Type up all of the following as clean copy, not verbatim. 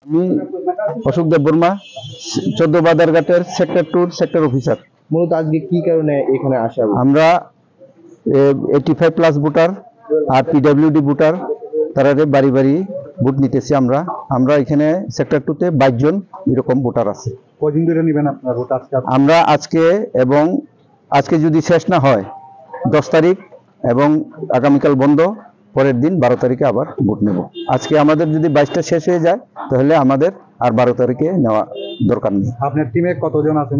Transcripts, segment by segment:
আমি অশোক দেব Varma, 14 বাজারঘাটের sector 2 sector officer. মূলত আজকে কি কারণে এখানে আসা? আমরা 85+ ভোটার আর পিডব্লিউডি ভোটার তারা বাড়ি বাড়ি ভোট নিতেছি। আমরা এখানে সেক্টর 2 তে 22 জন এরকম ভোটার আছে। কদিন ধরে নেবেন আপনার ভোট? আমরা আজকে এবং আজকে যদি শেষ না হয় 10 তারিখ এবং আগামীকাল বন্ধ, পরের দিন 12 তারিখে আবার ভোট নেব। আজকে আমাদের যদি 22টা শেষ হয়ে যায় তাহলে আমাদের আর 12 তারিখে নেওয়া দরকার নেই। আপনার টিমে কতজন আছেন?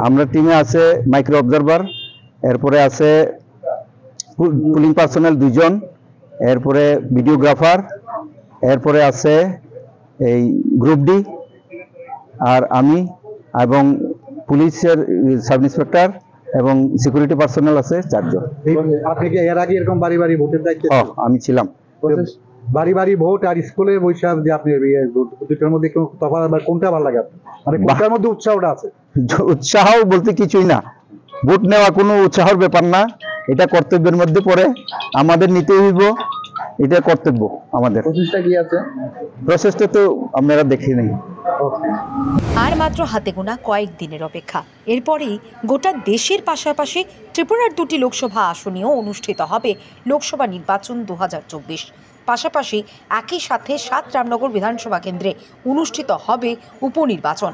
আমরা টিমে আছে মাইক্রো অবজারভার, এরপরে আছে পুলিং পার্সোনাল 2 জন, এরপরে ভিডিওগ্রাফার, এরপরে আছে এই গ্রুপ ডি আর আমি এবং পুলিশের সাব ইন্সপেক্টর এবং সিকিউরিটি পার্সোনাল আছে 4 জন। আপনি কি এর আগে এরকম বাড়ি বাড়ি ভোটের দায়িত্বে? আমি ছিলাম। বাড়ি বাড়ি ভোট আর স্কুলে বৈশাখ যে আপনি দুটোর মধ্যে তফাৎ বা কোনটা ভালো লাগে আপনার? মানে কোনটার মধ্যে উৎসাহটা আছে? উৎসাহ বলতে কিছুই না, ভোট নেওয়া কোনো উৎসাহের ব্যাপার না, এটা কর্তব্যের মধ্যে পড়ে, আমাদের নিতে হইব, এটা কর্তব্য আমাদের। প্রসেসটা কি আছে? প্রসেসটা তো আপনারা দেখে নেই। আর মাত্র হাতে গোনা কয়েক দিনের অপেক্ষা, এরপরেই গোটা দেশের পাশাপাশি ত্রিপুরার 2টি লোকসভা আসনেও অনুষ্ঠিত হবে লোকসভা নির্বাচন 2024। পাশাপাশি একই সাথে 7 রামনগর বিধানসভা কেন্দ্রে অনুষ্ঠিত হবে উপনির্বাচন।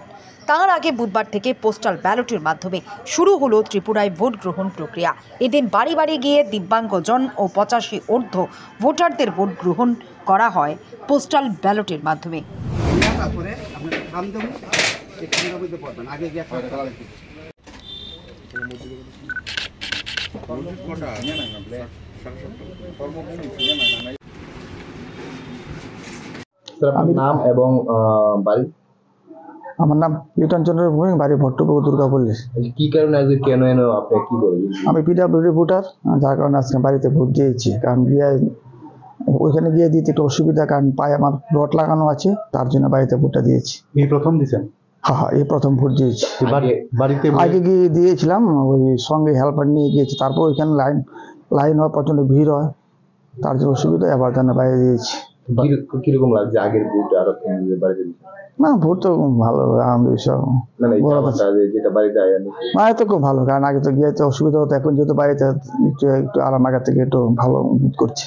তার আগে বুধবার থেকে পোস্টাল ব্যালটের মাধ্যমে শুরু হলো ত্রিপুরায় ভোট গ্রহণ প্রক্রিয়া। এদিন বাড়ি বাড়ি গিয়ে দিব্যাঙ্গজন ও 85 ঊর্ধ্ব ভোটারদের ভোট গ্রহণ করা হয় পোস্টাল ব্যালটের মাধ্যমে। নাম এবং বাড়ি? আমার নাম লিটন চন্দ্র ভূমি, বাড়ি ভট্টপুর, দুর্গাপল্লী। কি কারণে আজকে কেন এনো আপনি কি বলেন? আমি পিডব্লিউডি ভোটার, যার কারণে আজকে বাড়িতে ভোট দিয়েছি। কারণ ওইখানে গিয়ে দিতে একটু অসুবিধা, কারণ পায়ে আমার রড লাগানো আছে, তার জন্য বাড়িতে ভোটটা দিয়েছি। এই প্রথম দিয়েছেন? হ্যাঁ, এই প্রথম ভোট দিয়েছি। বাড়িতে আগে গিয়ে দিয়েছিলাম, ওই সঙ্গে হেল্পার নিয়ে গিয়েছি, তারপর ওইখানে লাইন হয়, প্রচন্ড ভিড় হয়, তার জন্য অসুবিধা, এবার জন্য বাইরে দিয়েছি। কিরকম লাগছে আগের ভোট আর বাড়িতে? না, ভোট তো ভালো, আনন্দ বিষয়। মানে তো খুব ভালো, কারণ আগে তো গিয়ে অসুবিধা হতো, এখন যেহেতু বাড়িতে একটু আরাম, আগের থেকে একটু ভালো বোধ করছি।